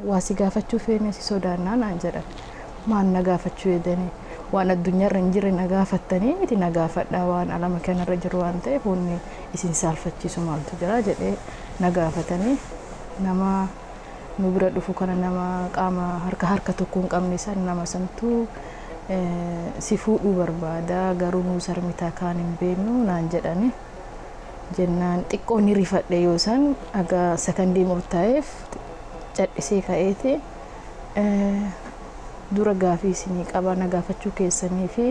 Waasi gaafachuu feene si sodaannaa naan jedhan. Maan na gaafachuu jedhanii waan addunyaarra hin jirre na gaafattanii miti na gaafadhaa waan alama kanarra jiru waan ta'eef wanni isin saalfachiisu maaltu jira jedhee na gaafatanii nama nu bira dhufu kana nama qaama harka tokko hin qabne san nama santu si fuudhuu barbaada garuu nu sarmitaa kaan hin beeknu naan jedhani jennaan xiqqoon rifadhe yoo san aga sakandii murtaa'eef cadhisee ka'eeti dura gaafii isinii qaba na gaafachuu keessanii fi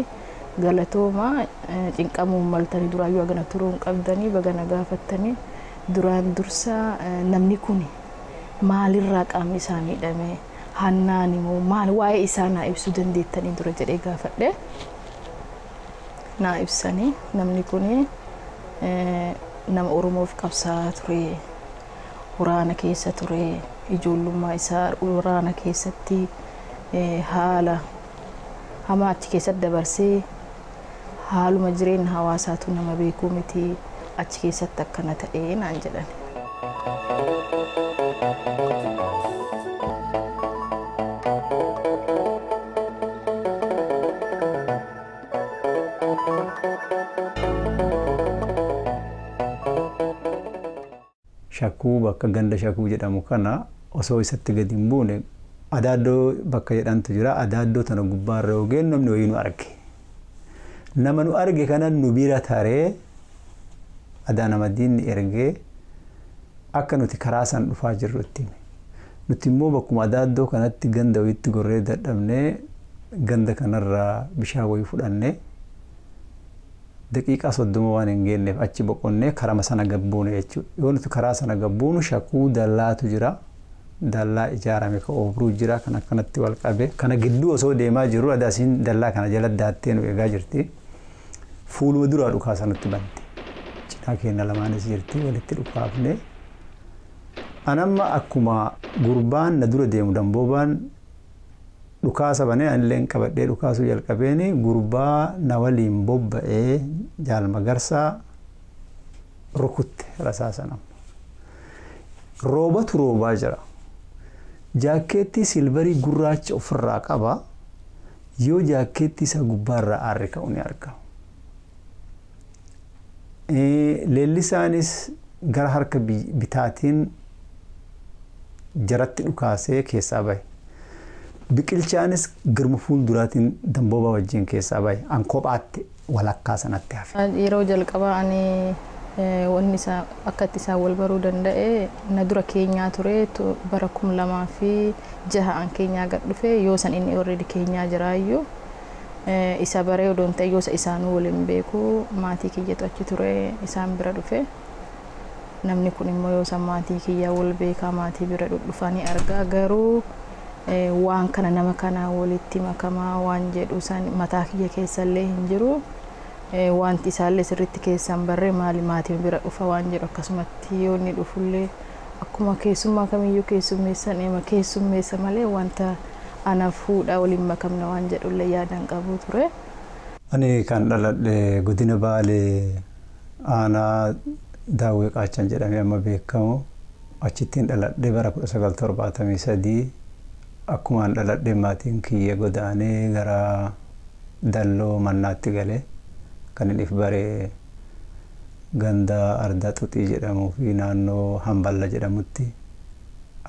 galatooma cinqamuun maltanii duraayyuu agana turuun qabdanii baga na gaafattanii duraan dursa namni kuni maalirraa qaamni isaa miidhame hannaani moo maal waa'ee isaa naa ibsuu dandeettanii dura jedhee gaafadhe naa ibsanii namni kuni nama Oromoof qabsaa'aa ture waraana keessa ture ijoollummaa isaa waraana keessatti haala hamaa achi keessatti dabarsee haaluma jireenya hawaasaatu nama beekuu miti achi keessatti akkana ta'ee naan jedhan. Shakuu bakka ganda shakuu jedhamu kana osoo isatti gadi hin buune adaaddoo bakka jedhantu jira. Adaaddoo tana gubbaarra yookiin namni wayii nu arge. Nama nu arge kana nu bira taree adaa nama diinni ergee akka nuti karaa san dhufaa jirrutti. Nuti immoo bakkuma adaaddoo kanatti ganda wayiitti gorree dadhabnee ganda kanarraa bishaan wayii fudhannee daqiiqaa 30 waan hin geenneef achi boqonnee karaa sana gabbuune jechuudha. Yoo nuti karaa sana gabbuunu shakuu dallaatu jira. Dallaa ijaarame ka obruu jira kan akkanatti wal qabe. Kana gidduu osoo deemaa jiru adaasiin dallaa kana jala daattee nu eegaa jirti. Fuuluma duraa dhukaasa nutti bante. Cinaa keenya lamaanis jirti walitti dhukaafne. Anamma akkuma gurbaan na dura deemu damboobaan dhukaasa banee anilleen qabadhee dhukaasuu jalqabeeni gurbaa na waliin bobba'ee Jaal Magarsaa rukutte rasaasa. Roobatu roobaa jira. Jaakeetti silvarii gurraacha ofirraa qaba. Yoo jaakeetti isa gubbaarraa aarri ka'u ni argama. Leellisaanis gara harka bitaatiin jaratti dhukaasee keessaa bahe. Biqilchaanis girma fuulduraatiin damboobaa wajjin keessaa bahe. An kophaatti walakkaa sanatti hafe. Yeroo jalqabaa ani wanni isaa akka itti isaan wal baruu danda'e na dura keenyaa ture bara 2006 an keenyaa gad dhufe yoo san inni already keenyaa jiraayyuu isa baree odoon ta'e yoo isaanuu waliin beeku maatii kiyyatu achi ture isaan bira dhufe namni kun immoo yoo san maatii kiyyaa wal beekaa maatii bira dhufanii argaa garuu waan kana nama kana walitti makamaa waan jedhu san mataa kiyya keessallee hin jiru. Wanti isaallee sirriitti keessan barree maali maatiin bira dhufa waan jedhu akkasumatti yoo inni dhufullee akkuma keessummaa kamiyyuu keessummeessan keessummeessa malee wanta ana fuudhaa waliin makamna waan jedhullee yaadan qabu ture. Ani kan dhaladhe godina Baalee aanaa Daawwee Qaachan jedhamee amma beekamu achittiin dhaladhe bara 1973 akkuma dhaladhe maatiin kiyya godaanee gara Dalloo Mannaatti galee. Kan inni baree ganda Ardaa Xuxii jedhamuu fi naannoo Hamballa jedhamutti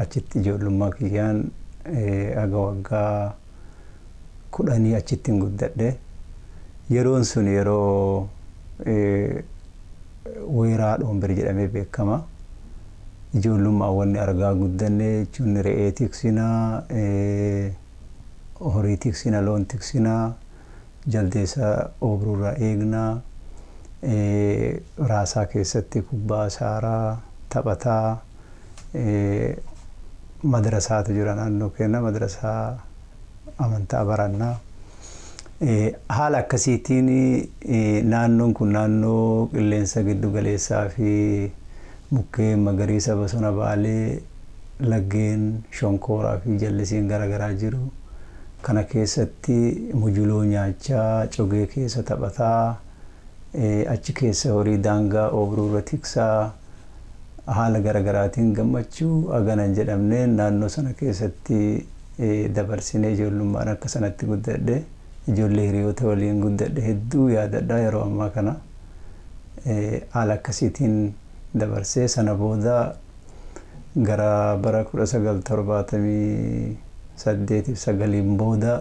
achitti ijoollummaa kiyyaan aga waggaa 10 achittiin guddadhe. Yeroon sun yeroo weeraa Dhoombirii jedhamee beekama. Ijoollummaa wanni argaa guddanne jechuun re'ee tiksinaa, horii tiksinaa, loon tiksinaa. Jaldeessa obruurraa eegnaa raasaa keessatti kubbaa saaraa taphataa madrasaatu jira naannoo keenya madrasaa amantaa barannaa haala akkasiitiin naannoon kun naannoo qilleensa giddu galeessaa fi mukkeen magariisa bosona Baalee laggeen shonkooraa fi jallisiin garaagaraa jiru. Kana keessatti mujuloo nyaachaa cogee keessa taphataa achi keessa horii daangaa obruura tiksaa haala garaagaraatiin gammachuu aganan jedhamne naannoo sana keessatti dabarsinee ijoollummaan akka sanatti guddadhe ijoollee hiriyoota waliin guddadhe hedduu yaadadha yeroo ammaa kana haala akkasiitiin dabarsee sana booda gara bara 1978 booda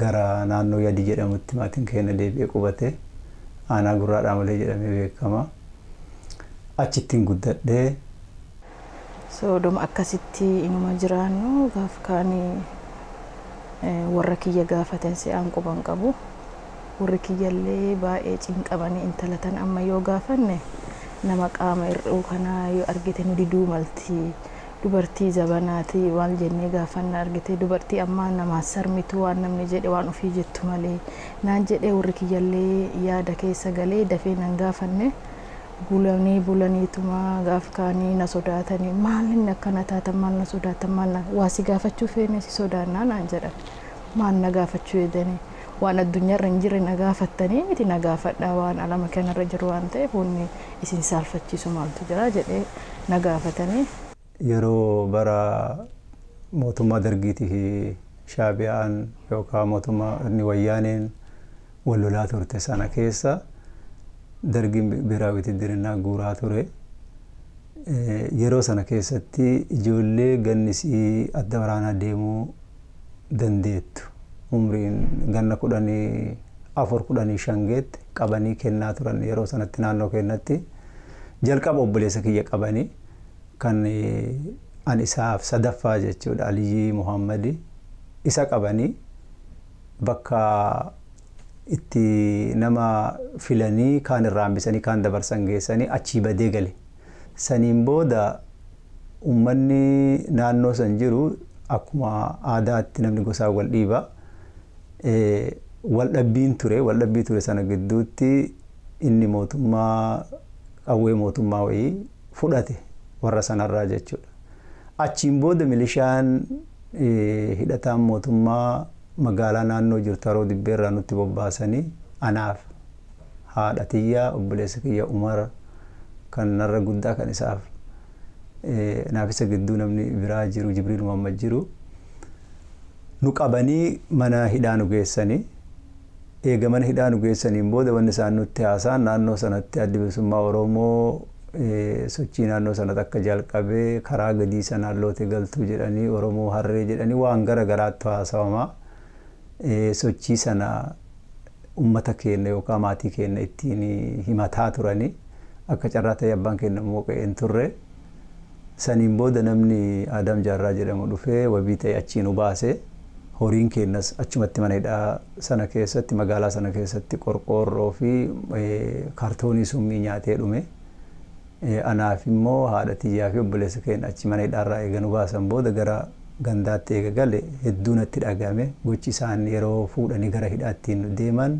gara naannoo Yadii jedhamutti maatiin keenya deebi'ee qubate aanaa Gurraadhaa malee jedhamee beekama. Achittiin guddadhee soodoma akkasitti inuma jiraannu gaaf kaanii warra kiyya gaafatan se'aan quban qabu warri kiyyallee baay'ee cinqabanii intala tan amma yoo gaafanne nama qaama hir'uu kanaa yoo argite nu diduu malti dubartii zabanaati waan jennee gaafanna argite dubartii amma nama sarmitu waan namni jedhe waan ofii jettu malee naan jedhee warri kiyyallee yaada keessa galee dafee nan gaafanne bulaniituma gaaf kaanii na sodaatanii maalin akkana taatan maal na sodaatan maal na waasi gaafachuu feene si sodaannaa naan jedhan maal na gaafachuu jedhanii waan addunyaarra hin jirre na gaafattanii miti na gaafadhaa waan alama kanarra jiru waan ta'eef wanni isin saalfachiisu maaltu jira jedhee na gaafatanii. Yeroo bara mootummaa Dargiitii fi Shaabiyaan yookaan mootummaa inni wayyaaneen wal lolaa turte sana keessa Dargiin Biraawi Tiddirinaa guuraa ture. Yeroo sana keessatti ijoollee gannisii adda waraanaa deemuu dandeettu. Umriin ganna 14-15 qabanii kennaa turan yeroo sanatti naannoo keenyatti jalqaba obboleessa kiyya qabanii kan an isaaf sadaffaa jechuudha Aliyyi Muhammadi isa qabanii bakka itti nama filanii kaan irraa hambisanii kaan dabarsan geessanii achii badee gale. Saniin booda uummanni naannoo san jiru akkuma aadaatti namni gosaan wal dhiiba. Waldhabbii ture sana gidduutti inni mootummaa qawwee mootummaa wayii fudhate warra sanarraa jechuudha. Achiin booda milishaan hidhataan mootummaa magaalaa naannoo jirtu Haroo Dibbeerraa nutti bobbaasanii anaaf haadha tiyyaa obboleessa kiyya Umar kan narra guddaa kan isaaf naaf isa gidduu namni biraa jiru Jibriil Muhammad jiru nu qabanii mana hidhaa nu geessanii eega mana hidhaa nu geessaniin booda wanni isaan nutti haasaan naannoo sanatti adda bilisummaa Oromoo sochii naannoo sanatti akka jalqabee karaa gadii sanaan loote galtuu jedhanii Oromoo harree jedhanii waan gara garaatti haasawamaa sochii sana ummata keenya yookaan maatii keenya ittiin himataa turanii akka carraa ta'e abbaan keenya immoo qe'een turre. Saniin booda namni Adam Jaarraa jedhamu dhufee wabii ta'e achiin nu baase. Horiin keenyas achumatti mana hidhaa sana keessatti magaalaa sana keessatti qorqoorroo fi kaartoonii summii nyaatee dhume. Anaaf immoo haadha tiyyaa fi obboleessa keenya achi mana hidhaarraa eega nu baasan booda gara gandaatti eega gale hedduu natti dhagahame gochi isaan yeroo fuudhanii gara hidhaattiin nu deeman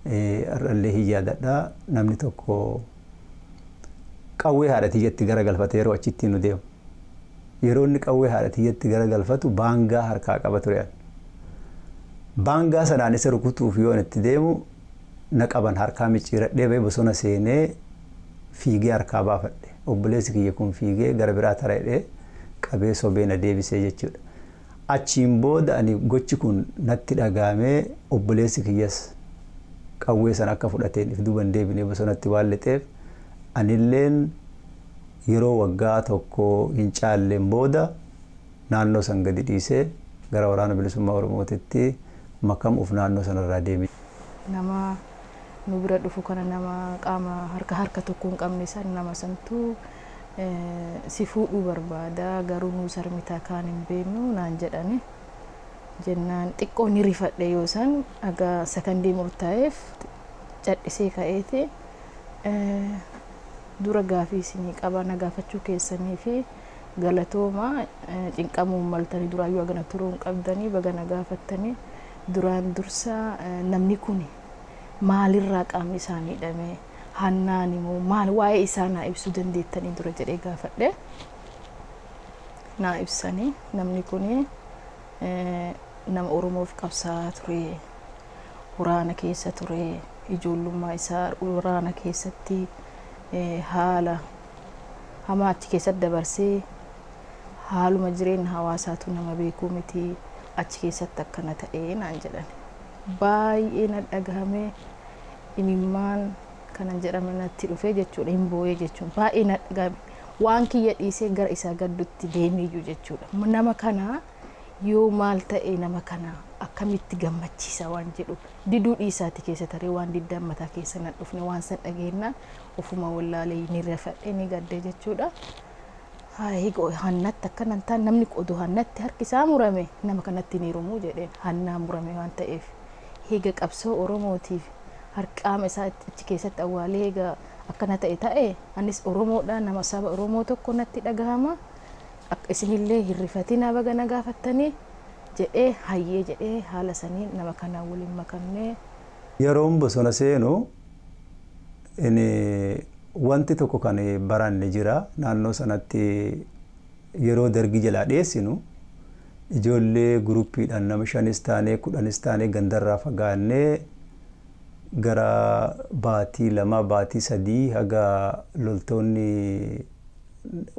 irrallee hin yaadadha. Namni tokko qawwee haadha tiyyatti gara galfate yeroo achittiin nu deemu. Yeroo inni qawwee haadha tiyyatti gara galfatu baangaa harkaa qaba ture. Baangaa sanaan isa rukutuuf yoo itti deemu na qaban harkaa micciiradhee ba'ee bosona seenee fiigee harkaa baafadhe. Obboleessi kiyya kun fiigee gara biraa tareedhee qabee sobee na deebisee jechuudha. Achiin booda ani gochi kun natti dhagahamee obboleessi kiyyas qawwee sana akka fudhateen if duuban deebinee bosonatti waan lixeef anilleen yeroo waggaa tokko hin caalleen booda naannoo san gadi dhiisee gara waraana bilisummaa Oromootitti makamuuf naannoo sanarraa deeme. Nama nu bira dhufu kana nama qaama harka tokko hin qabne san nama santu si fuudhuu barbaada garuu nu sarmitaa kaan hin beeknu naan jedhani jennaan xiqqoo ni rifadhe yoo san aga sakandii murtaa'eef cadhisee ka'eeti dura gaafii isinii qaba na gaafachuu keessanii fi galatooma cinqamuun maltanii duraayyuu agana turuun qabdanii baga na gaafattanii duraan dursa namni kun maalirraa qaamni isaa miidhame hannaan immoo maal waa'ee isaa naa ibsuu dandeettanii dura jedhee gaafadhe naa ibsanii namni kun nama Oromoof qabsaa'aa ture waraana keessa ture ijoollummaa isaa waraana keessatti haala hamaa achi keessatti dabarsee haaluma jireenya hawaasaatu nama beekuu miti achi keessatti akkana ta'ee naan jedhan. Baay'ee na dhagahame imimmaan kanan jedhame natti dhufee jechuudha hin boo'ee jechuudha. Baay'ee na dhagahame waan kiyya dhiisee gara isaa gaddutti deemiyyuu jechuudha. Nama kana yoo maal ta'e nama kana akkamitti gammachiisa waan jedhu diduu dhiisaati keessa taree waan diddaan mataa keessa na dhufne waan san dhageenna ofuma wallaalee ni rafadhe ni gadde jechuudha. Higo hannatti akkanan ta'an namni qodu hannatti harki isaa murame nama kanatti ni rumuu jedheen hannaa murame waan ta'eef higa qabsoo Oromootiif harqaama isaa achi keessatti awwaalee higa akkana ta'e anis Oromoodha nama saba Oromoo tokko natti dhagahama akka isinillee hirrifatina baga na gaafattanii jedhee hayyee jedhee haala sanii nama kana waliin makamnee yeroon bosona seenu wanti tokko kan baranne jira naannoo sanatti yeroo dargi jalaa dheessinu ijoollee guruppiidhaan nama 5 taanee 10 taanee gandarraa fagaannee gara baatii 2 baatii 3 haga loltoonni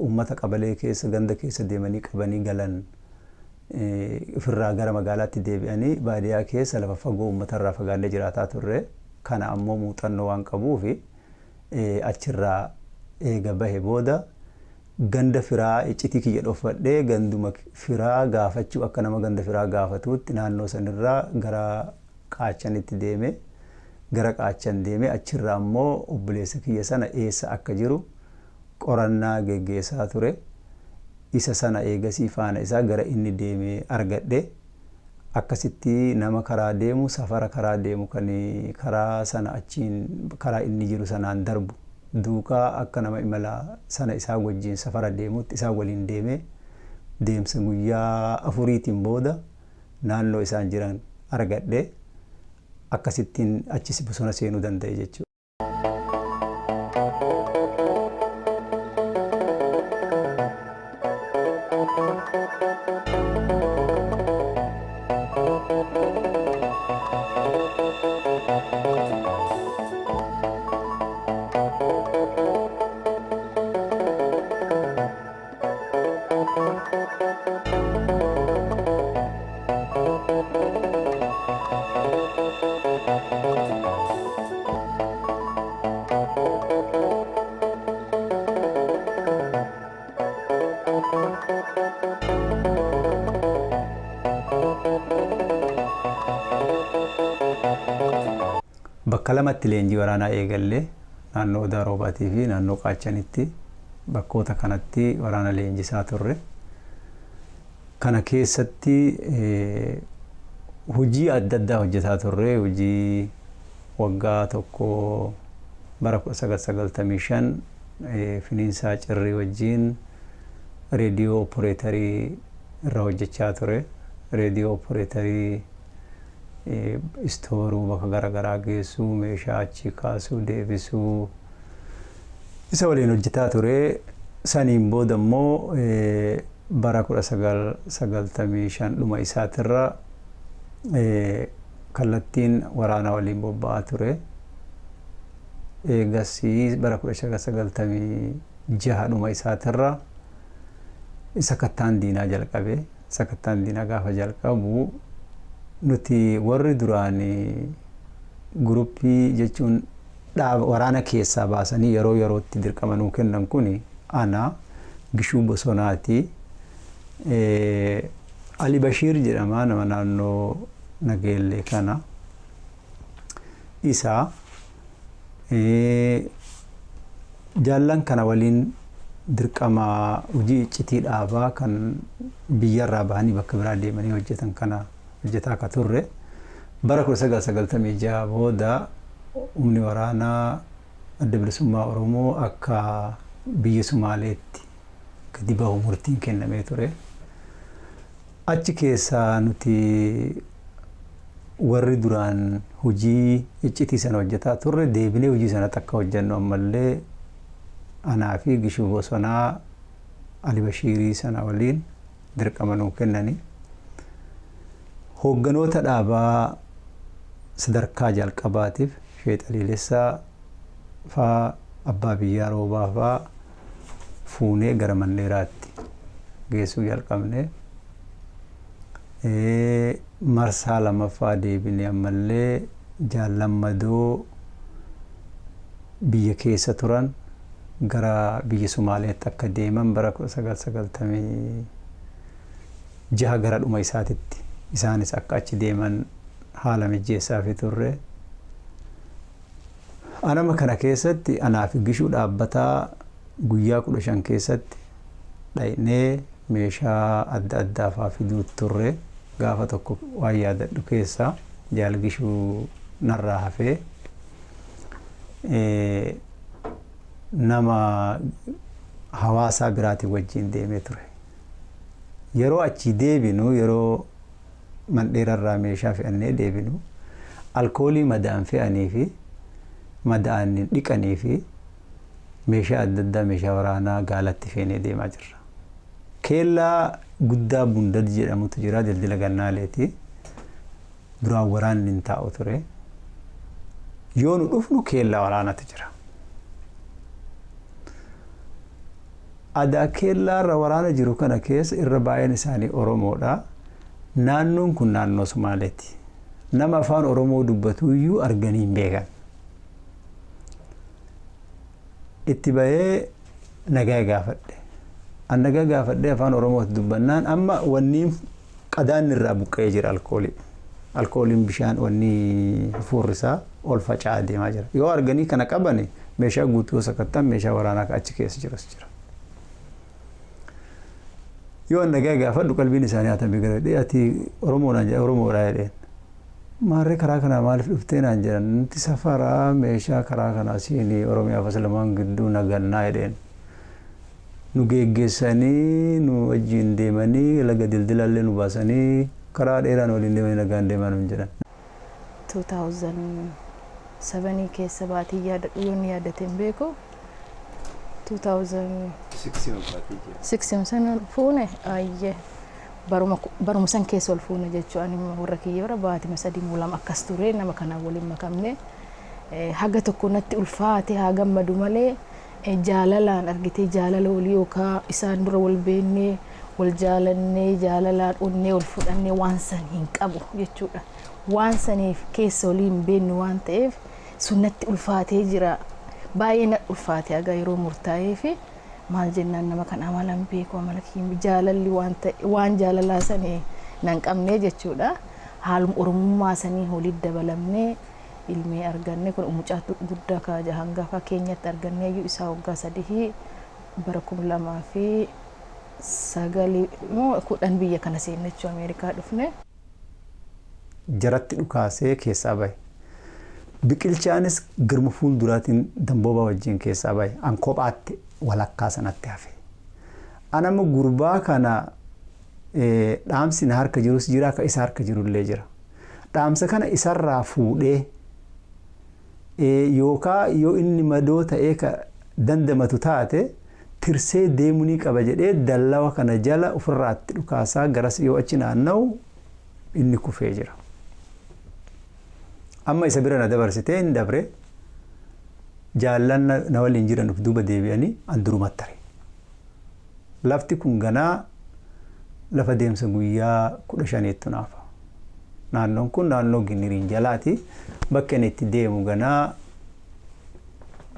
ummata qabalee keessa ganda keessa deemanii qabanii galan ofirraa gara magaalaatti deebi'anii baadiyyaa keessa lafa fagoo ummatarraa fagaannee jiraataa turre kana ammoo muuxannoo waan qabuufi achirraa eega bahe booda ganda firaa iccitii kiyya dhofadhee ganduma firaa gaafachuu akka nama ganda firaa gaafatuutti naannoo sanirraa gara qaachanitti deeme gara qaachan deeme achirraa ammoo obboleessa kiyya sana eessa akka jiru qorannaa geggeessaa ture isa sana eegasii faana isaa gara inni deeme argadhe akkasitti nama karaa deemu safara karaa deemu kan karaa sana achiin karaa inni jiru sanaan darbu duukaa akka nama imala sana isaa wajjin safara deemutti isaa waliin deeme deemsa guyyaa 4tiin booda naannoo isaan jiran argadhe akkasittiin achis bosona seenuu danda'e jechuudha. Bakka lamatti leenjii waraanaa eegalle naannoo Daaroobaatii fi naannoo Qaachanitti bakkoota kanatti waraana leenjisaa turre. Kana keessatti hojii adda addaa hojjetaa turre hojii waggaa tokko bara 1995 finiinsaa cirrii wajjin reediyoo opereetarii irra hojjechaa ture. Reediyoo opereetarii istooruu bakka garaagaraa geessuu meeshaa achi kaasuu deebisuu isa waliin hojjetaa ture. Saniin booda immoo bara 1995 dhuma isaatirra kallattiin waraana waliin bobba'aa ture. Eegasii bara 1996 dhuma isaatirra sakattaan diinaa jalqabe. Sakattaan diinaa gaafa jalqabu nuti warri duraanii guruppii jechuun waraana keessaa baasanii yeroo yerootti dirqama nuu kennan kuni ana Gishuu Bosonaati. Ali Bashiir jedhama nama naannoo Nageellee kana isa jaallan kana waliin dirqama hojii iccitii dhaabaa kan biyyarraa bahanii bakka biraa deemanii hojjetan kana hojjetaa akka turre. Bara 1996 booda humni waraanaa adda bilisummaa Oromoo akka biyya Sumaaleetti gadi bahu murtiin kennamee ture. Achi keessaa nuti warri duraan hojii iccitii sana hojjetaa turre deebinee hojii sana akka hojjennu ammallee anaa fi Gishuu Bosonaa Ali Bashiirii sana waliin dirqama nuu kennani. Hoogganoota dhaabaa sadarkaa jalqabaatiif Sheexaliilessaa faa Abbaa Biyyaa Roobaa faa fuunee gara Mandheeraatti geessuu jalqabne. Marsaa lamaffaa deebinee ammallee jaallammadoo biyya keessa turan gara biyya Somaaleetti akka deeman bara 1996 gara dhuma isaatitti isaanis akka achi deeman haala mijeessaa fi turre. Anama kana keessatti anaaf gishuu dhaabbataa guyyaa 15 keessatti dhaynee meeshaa adda addaa faa fiduu turre. Gaafa tokko waan yaadadhu keessaa jaalgishuu narraa hafee nama hawaasaa biraatii wajjin deemee ture. Yeroo achi deebinu yeroo Mandheerarraa meeshaa fe'annee deebinu alkoolii madaan fe'anii fi madaan dhiqanii fi meeshaa adda addaa meeshaa waraanaa gaalatti feenee deemaa jirra. Keellaa guddaa Bundad jedhamutu jira daldala gannaaleeti. Duraan waraanni hin taa'u ture. Yoo nu dhufnu keellaa waraanatu jira. Adaa keellaarra waraana jiru kana keessa irra baay'een isaanii Oromoodha. Naannoon kun naannoo Somaaleeti. Nama afaan Oromoo dubbatu iyyuu arganii hin beekan. Itti bahee nagaa gaafadhe. An nagaa gaafadhe afaan Oromootti dubbannaan amma wanni qadaanni irraa buqqa'ee jira alkoolii. Alkooliin bishaan wanni furrisaa ol faca'aa deemaa jira. Yoo arganii kana qabani meeshaa guutuu sakattan meeshaa waraanaa achi keessa jiras jira. Yoo nagaa gaafadhu qalbiin isaanii haatame garadhee ati Oromoodhaan jedheen. Maarree karaa kanaa maaliif dhuftee naan jedhan nuti safaraa meeshaa karaa kanaa siinii Oromiyaa Faslamaan gidduu nagannaa jedheen. Nu geggeessanii nu wajjin deemanii laga dildilallee nu baasanii karaa dheeraan waliin deemanii nagaan deemaa nu jedhan. 2007 keessa baatii yaadadhu yoon yaadateen beeku 2006 sana fuune ayyee baruma san keessa ol fuune jechuun warra kiyya bara baatii sadii muulam akkas ture nama kanaan waliin makamne haga tokko natti ulfaate haa gammadu malee jaalalaan argitee jaalala walii yookaan isaan dura wal beennee wal jaalannee jaalalaan onnee wal fudhannee waan san hin qabu jechuudha. Waan saniif keessa waliin beennu waan ta'eef sunnatti ulfaatee jira. Baay'ee na ulfaatee aga yeroo murtaa'ee fi maal jennaan nama kan amalan beeku amala kiyya jaalalli waan jaalalaa sanii nan qabnee jechuudha. Haaluma Oromummaa sanii walitti dabalamnee ilmee arganne kun mucaa guddaa kaaja hangafa keenyatti arganne iyyuu isaa waggaa 3 bara 2009 biyya kana seennachuu Ameerikaa dhufne. Jaratti dhukaasee keessaa bahe. Biqilchaanis girma fuulduraatiin dambooba wajjin keessaa bahe. An kophaatti walakkaa sanatti hafe. Anama gurbaa kana dhaamsi na harka jirus jira akka isa harka jirullee jira. Dhaamsa kana isarraa fuudhee yookaan yoo inni madoo ta'ee ka dandamatu taate tirsee deemuu qaba jedhee dallawa kana jala ofirraatti dhukaasaa garas yoo achi naanna'u inni kufee jira. Amma isa bira na dabarsitee hin dabre jaallan na waliin jiran duuba deebi'anii andurumatti tare. Lafti kun ganaa lafa deemsa guyyaa 15 naafa. Naannoon kun naannoo Giniriin jalaati. Bakka inni itti deemu ganaa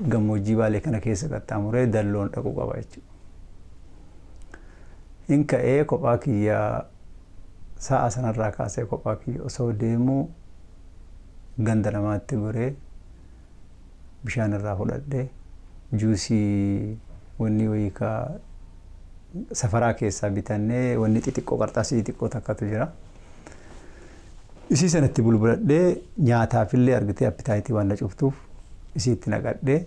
gammoojjii Baalee kana keessa qaxxaamuree dalloon dhaquu qaba jechuudha. Hin ka'ee kophaa kiyyaa sa'a sanarraa kaasee kophaa kiyya osoo deemuu ganda namaatti goree bishaan irraa fudhadhee juusii wanni wayikaa safaraa keessaa bitannee wanni xixiqqoo qarxaasii xixiqqoo takkatu jira. Isii sanatti bulbuladhee nyaataafillee argitee appitaayitii waan na cuftuuf isiitti naqadhee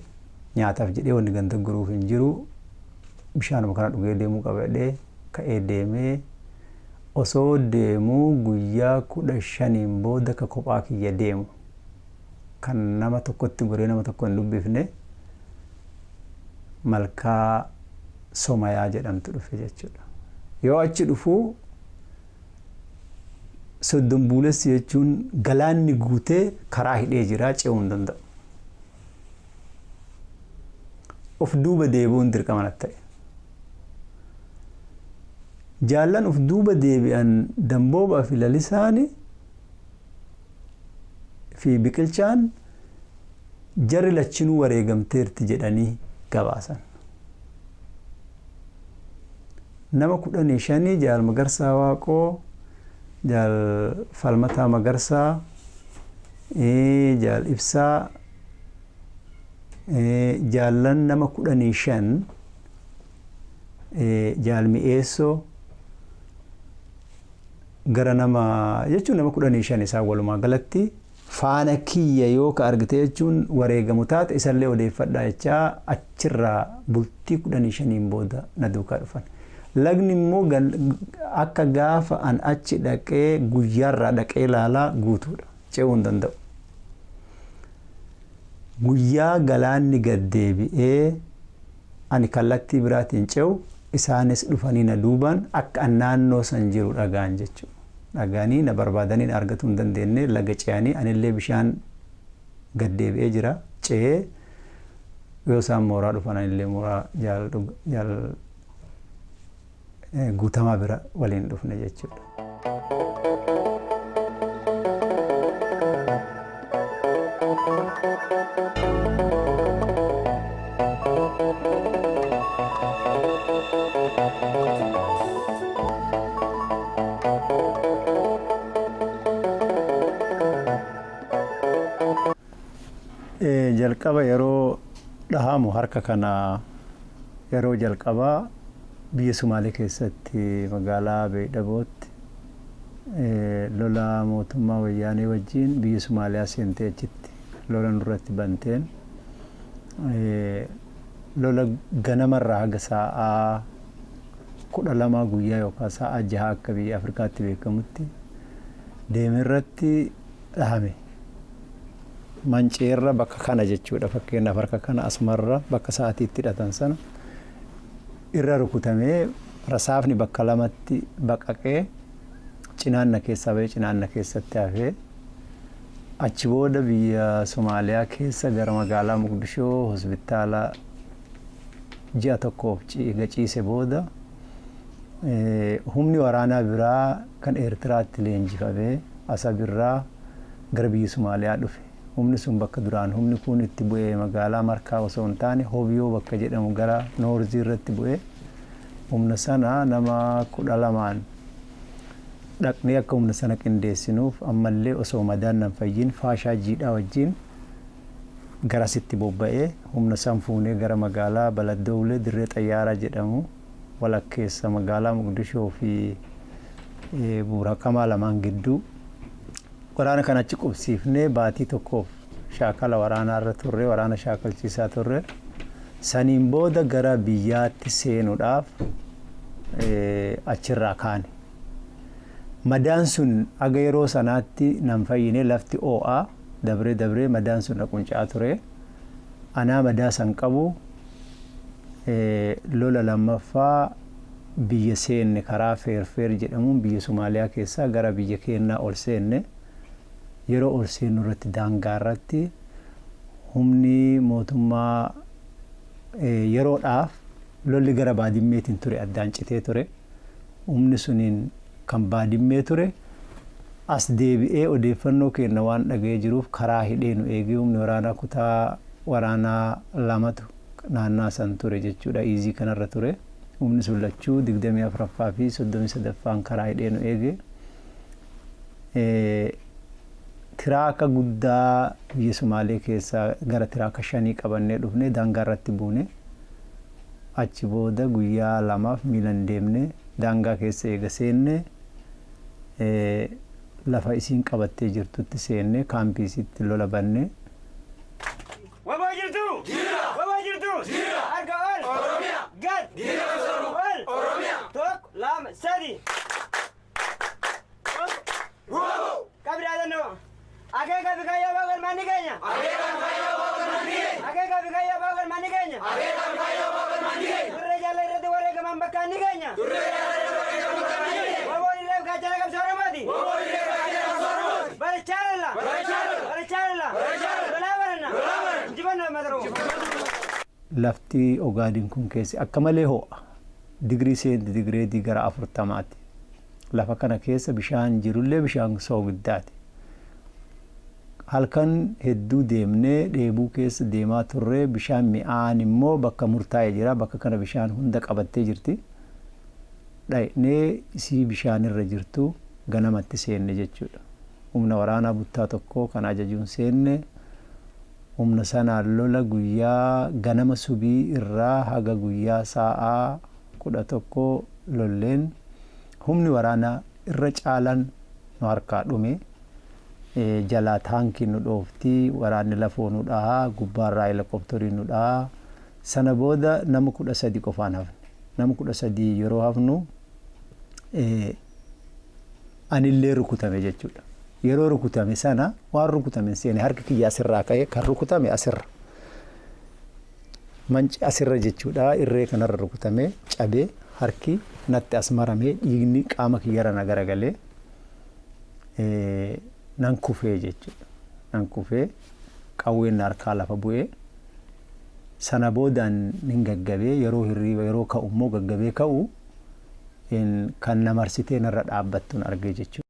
nyaataaf jedhee wanni ganda guruuf hin jiru bishaanuma kana dhugee deemuu qabadhee ka'ee deemee osoo deemuu guyyaa 15 booda ka kophaa kiyya deemu kan nama tokkotti goree nama tokko hin dubbifne malkaa Somayaa jedhamtu dhufe jechuudha. Yoo achi dhufuu Soddombuulessi jechuun galaanni guutee karaa hidhee jira ce'uu hin danda'u. Of duuba deebi'uun dirqama natti ta'e. jaallan uf duuba deebi'an damboobaa fi lalisaani fi biqilchaan jarri lachinuu wareegamteerti jedhanii gabaasan. nama 15 jaal Magarsaa Waaqoo, jaal Falmataa Magarsaa, jaal Ibsaa, jaallan nama 15, jaal Mi'eessoo gara nama jechuun nama 15 isaa walumaa galatti faana kiyya yoo ka argite jechuun wareegamu taate isallee odeeffadhaa jechaa achirraa bultii 15 booda na duukaa dhufan. Lagni immoo akka gaafa an achi dhaqee guyyaarraa dhaqee ilaalaa guutuudha. Ce'uu hin danda'u. Guyyaa galaanni gad deebi'ee ani kallattii biraatiin ce'u isaanis dhufanii na duubaan akka an naannoo san jiru dhagaan jechuudha. Dhagaanii na barbaadanii na argatu hin dandeenye laga ce'anii anillee bishaan gad deebi'ee jira ce'ee yoo isaan mooraa dhufan anillee mooraa jaal guutamaa bira waliin dhufne jechuudha. Jalqaba yeroo dhahamu harka kana yeroo jalqabaa biyya Sumaalee keessatti magaalaa Beedhabootti lola mootummaa wayyaanee wajjin biyya Sumaaliyaa seentee achitti lola nurratti banteen lola ganamarraa haga sa'aa 12 guyyaa yookaan sa'aa 6 akka biyya Afrikaatti beekamutti deemirratti dhahame. Manceerra bakka kana jechuudha fakkeenyaaf harka kana asmarra bakka sa'aatiitti hidhatan sana irra rukutamee rasaafni bakka lamatti baqaqee cinaanna keessaa ba'ee cinaanna keessatti hafee achi booda biyya Somaaliyaa keessa gara magaalaa Muqdishoo hospitaala ji'a tokkoof ciise booda humni waraanaa biraa kan Eertiraatti leenjifamee Asabirraa gara biyya Somaaliyaa dhufe. Humni sun bakka duraan humni kun itti bu'ee magaalaa Markaa osoo hin taane Hoobiyoo bakka jedhamu gara Noorzii irratti bu'ee humna sana nama 12 dhaqnee akka humna sana qindeessinuuf ammallee osoo madaan nan fayyin faashaa jiidhaa wajjin garasitti bobba'ee humna san fuunee gara magaalaa Baladdoowlee Dirree Xayyaaraa jedhamu walakkeessa magaalaa Muqdishoo fi Buurakamaa lamaan gidduu waraana kan achi qubsiifnee baatii tokkoof shaakala waraanaa irra turre waraana shaakalchiisaa turre saniin booda gara biyyaatti seenuudhaaf achirraa kaane. Madaan sun aga yeroo sanaatti nan fayyine lafti oo'aa dabree madaan sun dhaquncaa ture. Anaa madaa san qabu lola lammaffaa biyya seenne karaa feerfeer jedhamuun biyya Somaaliyaa keessaa gara biyya keenyaa ol seenne. Yeroo ol seennu irratti daangaa irratti humni mootummaa yeroodhaaf lolli gara baadimmeetiin ture addaan citee ture. Humni suniin kan baadimmee ture as deebi'ee odeeffannoo kenna waan dhaga'ee jiruuf karaa hidhee nu eegee humni waraanaa kutaa waraanaa lamatu naannaa san ture jechuudha. Iizii kanarra ture. Humni sun lachuu 24ffaa fi 33ffaan karaa hidhee nu eegee. Tiraaka guddaa biyya Sumaalee keessaa gara tiraaka 5 qabannee dhufnee daangaa irratti buune achi booda guyyaa 2 miilan deemne daangaa keessa eega seenne lafa isiin qabattee jirtutti seenne kaampiisitti lola banne. Wabaa jirtu! Wabaa jirtu! Harka ol! Oromiyaa! Gad! Dheressa Rooba Oromiyaa! Tokko, lama, sadi! Kabira dannoo! Akeeka bikayyaa baaqal manni keenya. Akeeka bikayyaa baaqal manni keenya. Akeeka bikayyaa baaqal manni keenya. Akeeka bikayyaa baaqal manni keenya. Durree jaalala irratti wareegaman bakka ni keenya. Durree jaalala irratti wareegaman bakka ni keenya. Waboon illee gaachana qabsoo Oromooti. Waboon illee gaachana qabsoo Oromooti. Barichaadalla. Barichaadalla. Barichaadalla. Barichaadalla. Lolaa baranna. Lolaa baranna. Injifannoo mata Oromoo. Lafti Ogaadin kun keessi akka malee ho'a. digirii seentigireedii gara 40ti. Lafa kana keessa bishaan jirullee bishaan soogiddaati. Halkan hedduu deemnee dheebuu keessa deemaa turre bishaan mi'aan immoo bakka murtaa'e jira. Bakka kana bishaan hunda qabattee jirti. Dhaqnee isii bishaan irra jirtu ganamatti seenne jechuudha. Humna waraanaa buttaa tokko kan ajajuun seenne humna sanaan lola guyyaa ganama subii irraa haga guyyaa sa'aa 11 lolleen humni waraanaa irra caalan nu harkaa dhume. Jalaa taankii nu dhoofti, waraanni lafoo nu dhahaa, gubbaarraa helikopterii nu dhahaa. Sana booda nama 13 qofaan hafne. Nama 13 yeroo hafnu anillee rukutame jechuudha. Yeroo rukutame sana waan rukutame seene harki kiyya asirraa ka'e kan rukutame asirra. Manci asirra jechuudha. Irree kanarra rukutame cabee harki natti as maramee dhiigni qaama kiyyarra na garagalee nan kufee jechuudha. Nan kufee qawween harkaa lafa bu'ee sana boodaan nin gaggabee yeroo hirriiba yeroo ka'u immoo gaggabee ka'u kan na marsitee narra dhaabbattuun argee jechuudha.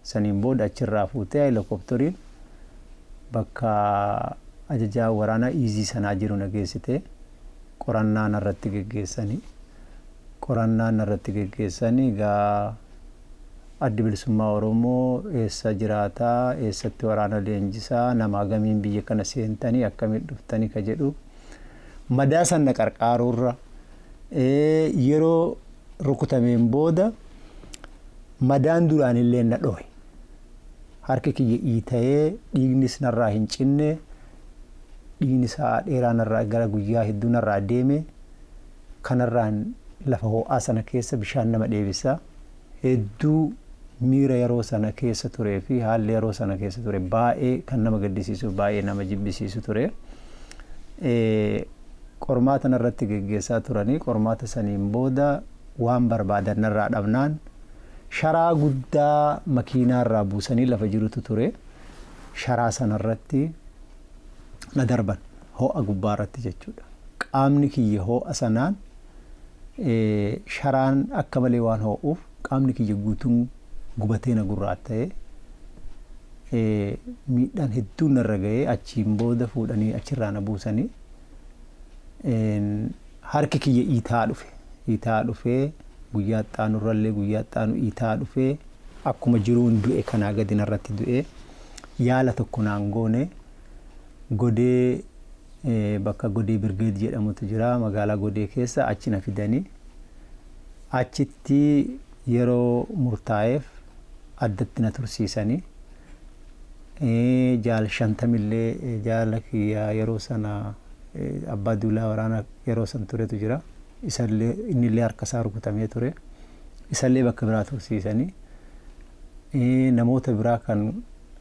Saniin booda achirraa fuutee helikopteriin bakka ajajaa waraanaa iizii sanaa jiru na geessite. Qorannaan irratti geggeessanii gaa addi bilisummaa Oromoo eessa jiraataa, eessatti waraana leenjisaa, nama gamiin biyya kana seentanii akkamiin dhuftanii ka jedhu madaa sana qarqaaruurra yeroo rukutameen booda madaan duraan illee na dhohe. Harki kiyya iita'ee dhiignis narraa hin cinne, dhiigni sa'a dheeraa narraa gara guyyaa hedduu narraa deeme. Kanarraan lafa ho'aa sana keessa bishaan nama dheebisa. Hedduu miira yeroo sana keessa turee fi haalli yeroo sana keessa ture baay'ee kan nama gaddisiisu, baay'ee nama jibbisiisu ture. Qormaata narratti geggeessaa turanii qormaata saniin booda waan barbaadan narraa dhabnaan sharaa guddaa makiinaarraa buusanii lafa jirutu ture. Sharaa sanarratti na darban ho'a gubbaarratti jechuudha. Qaamni kiyya ho'a sanaan sharaan akka malee waan ho'uuf qaamni kiyya guutuun gubatee na gurraatta'ee miidhaan hedduun narra ga'ee achiin booda fuudhanii achirraa na buusanii harki kiyya iitaa dhufee guyyaa xaanurrallee guyyaa xaanu iitaa dhufee akkuma jiruun du'e kanaa gadi narratti du'e yaala tokko naan goone godee bakka godee birgeed jedhamutu jira magaalaa godee keessa achi na fidanii achitti yeroo murtaa'eef addatti na tursiisanii jaal 50 illee jaala kiyya yeroo sana abbaa duulaa waraana yeroo san turetu jira. Isallee innillee harka isaa rukutamee ture. Isallee bakka biraa tursiisanii namoota biraa kan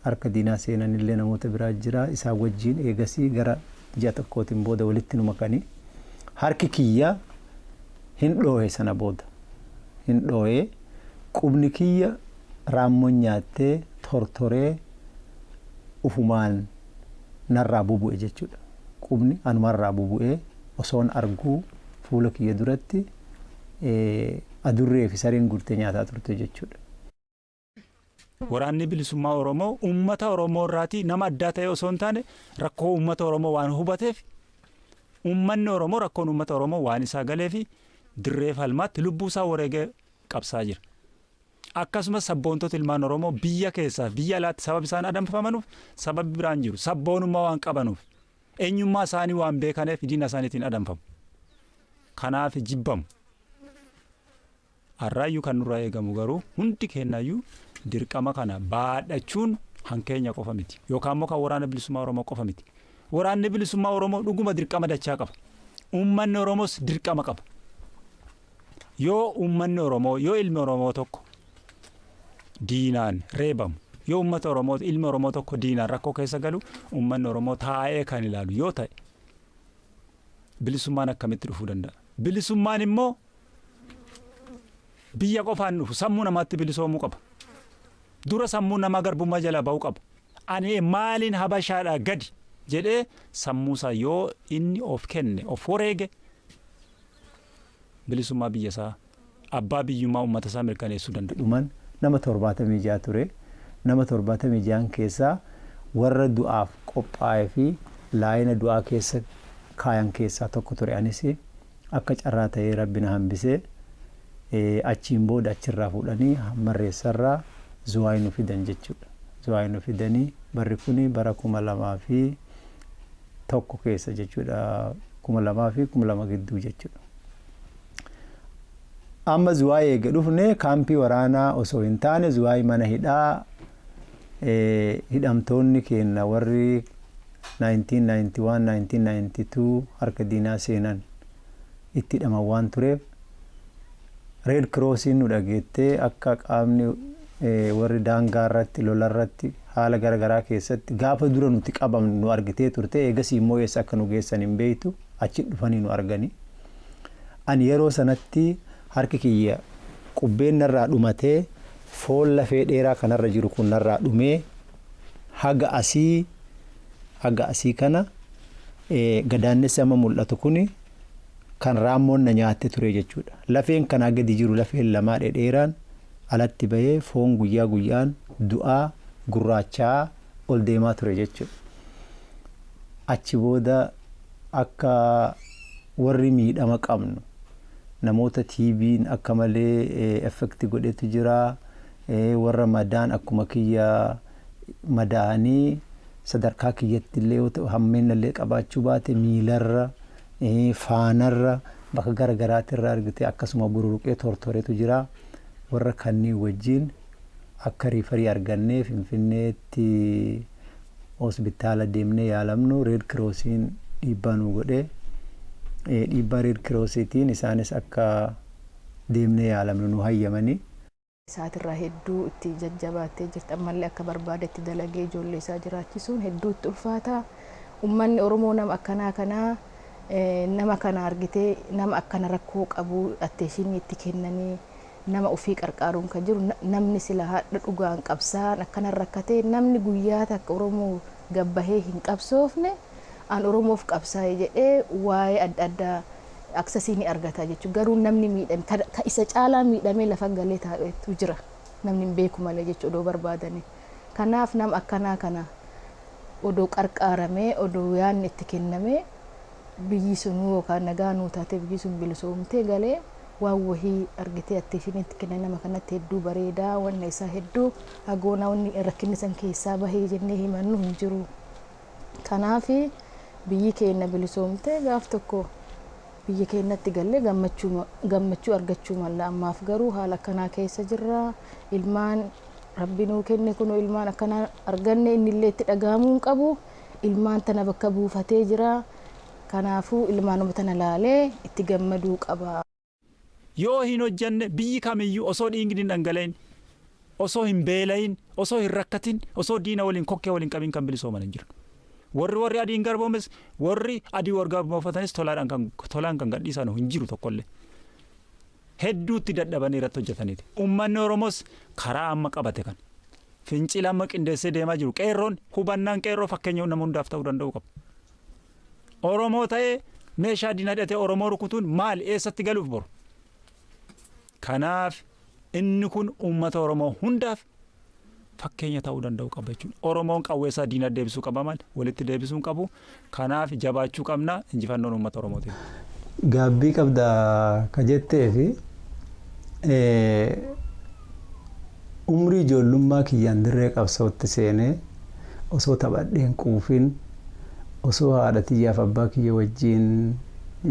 harka diinaa seenanillee namoota biraa jira. Isaa wajjin eegasii gara ji'a tokkootiin booda walitti nu makanii harki kiyya hin dhoohe sana booda hin dhoohe qubni kiyya raammoon nyaattee tortoree ufumaan narraa bubu'e jechuudha. Qubni anumarraa bubu'ee osoon arguu fuula kiyya duratti adurree fi sariin gurtee nyaataa turte jechuudha. Waraanni bilisummaa Oromoo uummata Oromoo irraatii nama addaa ta'e osoo hin taane rakkoo uummata Oromoo waan hubateef uummanni Oromoo rakkoon uummata Oromoo waan isaa galee fi dirree falmaatti lubbuu isaa wareegee qabsaa jira. Akkasumas sabboontota ilmaan Oromoo biyya keessaa biyya alaatti sababa isaan adamfamanuuf sababi biraan jiru sabboonummaa waan qabanuuf eenyummaa isaanii waan beekaneef diina isaaniitiin adamfamu. Kanaaf jibbamu. Harraayyuu kan nurraa eegamu garuu hundi keenyayyuu dirqama kana baadhachuun hankeenya qofa miti yookaan immoo kan waraana bilisummaa Oromoo qofa miti. Waraanni bilisummaa Oromoo dhuguma dirqama dachaa qaba. Uummanni Oromoos dirqama qaba. Yoo uummanni Oromoo yoo ilmi Oromoo tokko diinaan reebamu yoo uummata Oromoo ilmi Oromoo tokko diinaan rakkoo keessa galu uummanni Oromoo taa'ee kan ilaalu yoo ta'e bilisummaan akkamitti dhufuu danda'a? Bilisummaan immoo biyya qofaan dhufu sammuu namaatti bilisoomuu qaba. Dura sammuu namaa garbummaa jala ba'uu qaba. Ani maaliin habashaadhaa gadi jedhee sammuusaa yoo inni of kenne of wareege bilisummaa biyya isaa abbaa biyyummaa uummata isaa mirkaneessuu danda'a. Dhuman nama 76 ture. Nama 76 keessaa warra du'aaf qophaa'ee fi laayina du'aa keessa kaayan keessaa tokko ture. Anis akka carraa ta'ee rabbi na hambisee achiin booda achirraa fuudhanii hammarreessarraa Zuwaayii nu fidan jechuudha. Zuwaayii nu fidanii barri kuni bara 2001 keessa jechuudha. 2002 gidduu jechuudha. Amma Zuwaayii eega dhufne kaampii waraanaa osoo hin taane Zuwaayii mana hidhaa hidhamtoonni keenya warri 1991-1992 harka diinaa seenan itti hidhaman waan tureef Red Crossiin nu dhageettee akka qaamni warri daangaa irratti lola irratti haala garaagaraa keessatti gaafa dura nuti qabamnu nu argitee turte eegasii immoo eessa akka nu geessan hin beektu achi dhufanii nu argani. Ani yeroo sanatti harki kiyya qubbeen narraa dhumatee foon lafee dheeraa kanarra jiru kun narraa dhumee haga asii kana gadaannessi amma mul'atu kuni kan raammoon na nyaatte ture jechuudha. Lafeen kanaa gadi jiru lafeen lamaa dheeraan alatti bahee foon guyyaa guyyaan du'aa gurraachaa ol deemaa ture jechuudha. Achi booda akka warri miidhama qabnu namoota TV'n akka malee effekti godhetu jira. Warra madaan akkuma kiyya madaanii sadarkaa kiyyatti illee yoo ta'u hammeenna illee qabaachuu baate miilarra faanarra bakka garagaraatti irraa argite akkasuma bururuqee tortoreetu jira. Warra kanneen wajjin akka riifarii argannee Finfinneetti hospitaala deemnee yaalamnu Red Crossiin dhiibbaa nu godhee dhiibbaa Red Crossiitiin isaanis akka deemnee yaalamnu nu hayyamanii. Isaatirraa hedduu itti jajjabaattee jirti. Ammallee akka barbaadetti dalagee ijoollee isaa jiraachisuun hedduu itti ulfaata. Uummanni Oromoo nama akkanaa kanaa nama kana argitee nama akkana rakkoo qabu atteeshinii itti kennanii nama ofii qarqaaruun kan jiru namni sila haadha dhugaan qabsaan akkana rakkatee namni guyyaa takka Oromoo gabbahee hin qabsoofne an Oromoof qabsaa'e jedhee waa'ee adda addaa aksesii ni argata jechuudha. Garuu namni miidhame ka isa caalaa miidhamee lafa galee taa'etu jira. Namni hin beeku malee jechuudha odoo barbaadanii. Kanaaf nama akkanaa kana odoo qarqaaramee odoo yaadni itti kennamee biyyi sun yookaan nagaa nuu taatee biyyi sun bilisoomtee galee waan wahii argitee atteeshinii itti kennan nama kanatti hedduu bareedaa wanna isaa hedduu hagoonaa wanni rakkinni san keessaa bahee jennee himannu hin jiru. Kanaaf biyyi keenya bilisoomtee gaaf tokko biyya keenyatti galle gammachuu argachuu malla. Ammaaf garuu haala akkanaa keessa jirra. Ilmaan rabbi nuu kenne kun ilmaan akkanaa arganne inni illee itti dhagahamuu hin qabu. Ilmaan tana bakka buufatee jira. Kanaafuu ilmaanuma tana laalee itti gammaduu qaba. Yoo hin hojjanne biyyi kamiyyuu osoo dhiigni hin dhangala'in osoo hin beela'in osoo hin rakkatin osoo diina waliin kokkee waliin qabin kan bilisooman hin jiru. Warri adiin garboomes warri adii wargaaboofanis tolaan kan gadhiisan hin jiru tokkollee. Hedduutti dadhabanii irratti hojjetaniiti. Uummanni Oromoos karaa amma qabate kan fincila amma qindeessee deemaa jiru qeerroon hubannaan qeerroo fakkeenya nama hundaaf ta'uu danda'u qaba. Oromoo ta'ee meeshaa diina hidhatee Oromoo rukutuun maal eessatti galuuf boru? Kanaaf inni kun uummata Oromoo hundaaf fakkeenya ta'uu danda'u qaba jechuudha. Oromoon qawweessaa diina deebisuu qaba maal walitti deebisuu qabu. Kanaaf jabaachuu qabna injifannoon uummata Oromootiin. Gaabbii qabda ka jettee fi umrii ijoollummaa kiyyaan dirree qabsootti seenee osoo taphadheen quufin osoo haadha tiyyaaf abbaa kiyya wajjin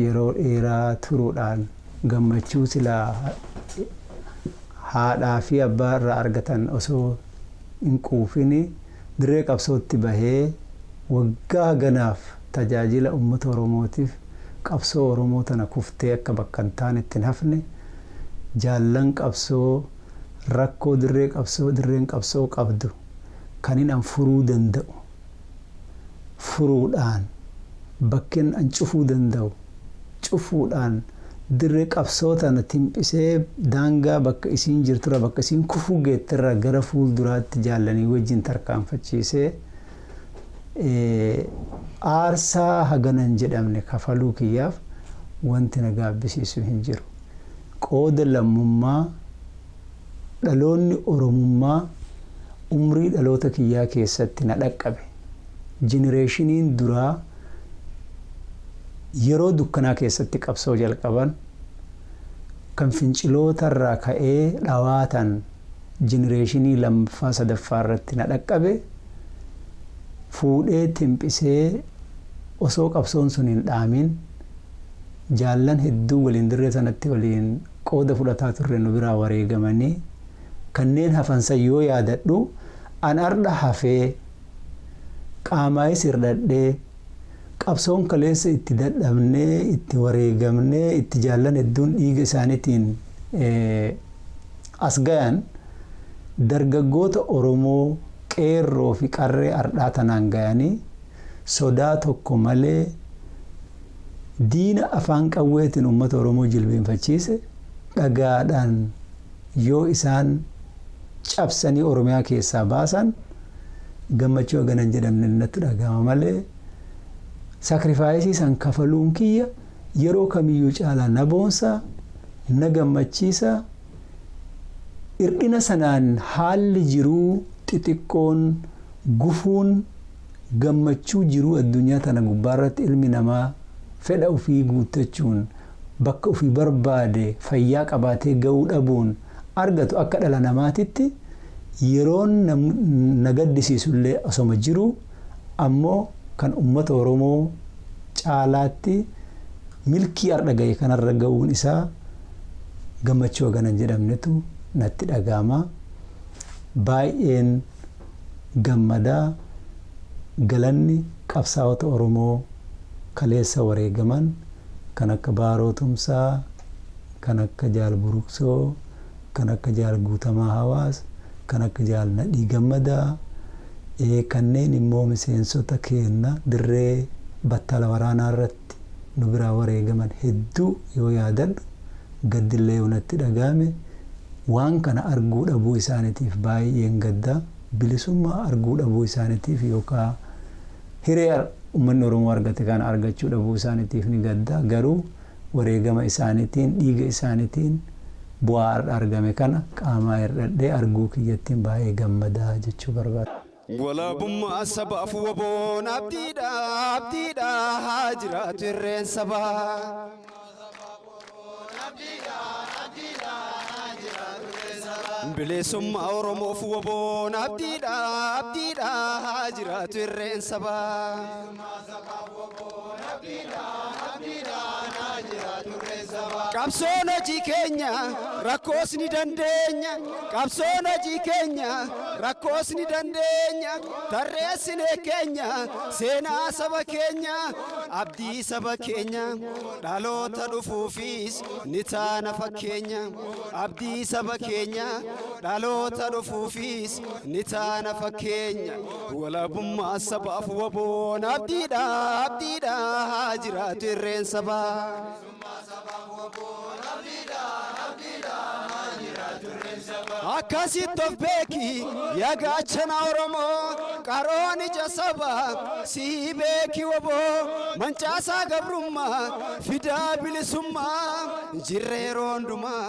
yeroo dheeraa turuudhaan gammachuu silaa haadhaa fi abbaa irraa argatan osoo hin quufini dirree qabsootti bahee waggaa ganaaf tajaajila uummata Oromootiif qabsoo Oromoo tana kuftee akka bakka hin taane itti hafne jaallan qabsoo rakkoo dirreen qabsoo qabdu kan hin furuu danda'u furuudhaan bakkeen an cufuu danda'u cufuudhaan dirree qabsoo tana timpisee daangaa bakka isiin jirturra bakka isiin kufuu geettirra gara fuulduraatti jaallanii wajjin tarkaanfachiisee aarsaa haganan jedhamne kafaluu kiyyaaf wanti na gaabbisiisu hin jiru. Qooda lammummaa dhaloonni Oromummaa umrii dhaloota kiyyaa keessatti na dhaqqabe. Jenereeshiniin duraa yeroo dukkanaa keessatti qabsoo jalqaban kan finciloota irraa ka'ee dhawaatan jenereeshinii lammaffaa sadaffaa irratti na dhaqqabe fuudhee timpisee osoo qabsoon sun hin dhaamin jaallan hedduu waliin dirree sanatti waliin qooda fudhataa turre nu biraa wareegamanii kanneen hafansan yoo yaadadhu an arda hafee qaamaayis hirdhadhee qabsoon kaleessa itti dadhabnee itti wareegamnee itti jaallan hedduun dhiiga isaaniitiin as gayan dargaggoota Oromoo qeerroo fi qarree ardhaa tanaan gayanii sodaa tokko malee diina afaan qawweetiin uummata Oromoo jilbeenfachiise dhagaadhaan yoo isaan cabsanii Oromiyaa keessaa baasan gammachuu haganan jedhamne natti dhagama malee saakrifaayisii san kafaluun kiyya yeroo kamiyyuu caalaa na boonsa na gammachiisa irdhina sanaan haalli jiruu xixiqqoon gufuun gammachuu jiruu addunyaa tana gubbaarratti ilmi namaa fedha ofii guuttachuun bakka ofii barbaade fayyaa qabaatee ga'uu dhabuun argatu akka dhala namaatitti yeroon na gaddisiisullee osoma jiru ammoo kan uummata Oromoo caalaatti milkii arda ga'e kanarra ga'uun isaa gammachuu haganan jedhamnetu natti dhagama. Baay'een gammadaa galanni qabsaa'ota Oromoo kaleessa wareegaman kan akka Baaroo Tumsaa kan akka Jaal Buruqsoo kan akka Jaal Guutamaa Hawaas kan akka Jaal Nadhii Gammadaa kanneen immoo miseensota keenya dirree battala waraanaa irratti nu biraa wareegaman hedduu yoo yaadadhu gaddillee natti dhagame waan kana arguu dhabuu isaaniitiif baay'een gadda bilisummaa arguu dhabuu isaaniitiif yookaan hiree uummanni Oromoo argate kana argachuu dhabuu isaaniitiif ni gadda garuu wareegama isaaniitiin dhiiga isaaniitiin bu'aa argame kana qaamaa hir'adhee arguu kiyyattiin baay'ee gammadaa jechuu barbaada. Walabummaa sabaaf waboon abdiidha haa jiraatu irreen sabaa. Bilisummaa Oromoof waboon abdiidha haa jiraatu irreen sabaa. Qabsoon hojii keenya rakkoos ni dandeenya. Qabsoon hojii keenya rakkoos ni dandeenya. Tarreessinee keenya seenaa saba keenya abdii saba keenya dhaloota dhufuufis ni taana fakkeenya. Abdii saba keenya dhaloota dhufuufis ni taana fakkeenya. Walabummaa sabaaf waboon abdiidha haa jiraatu irreen sabaa. Akkasitti of beeki yaa gaachana Oromoo qaroon ija sabaa si beeki waboo mancaasaa gabrummaa fidaa bilisummaa jirree yeroo hundumaa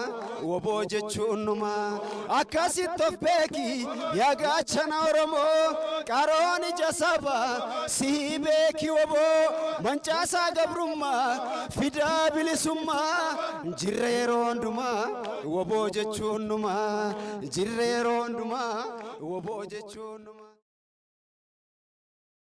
waboo jechuun numaa. Akkasitti of beeki yaa gaachana Oromoo qaroon ija sabaa si beeki waboo mancaasaa gabrummaa fidaa bilisummaa jirree yeroo hundumaa waboo jechuun numaa. Jirree yeroo hundumaa waboo jechuun numaa.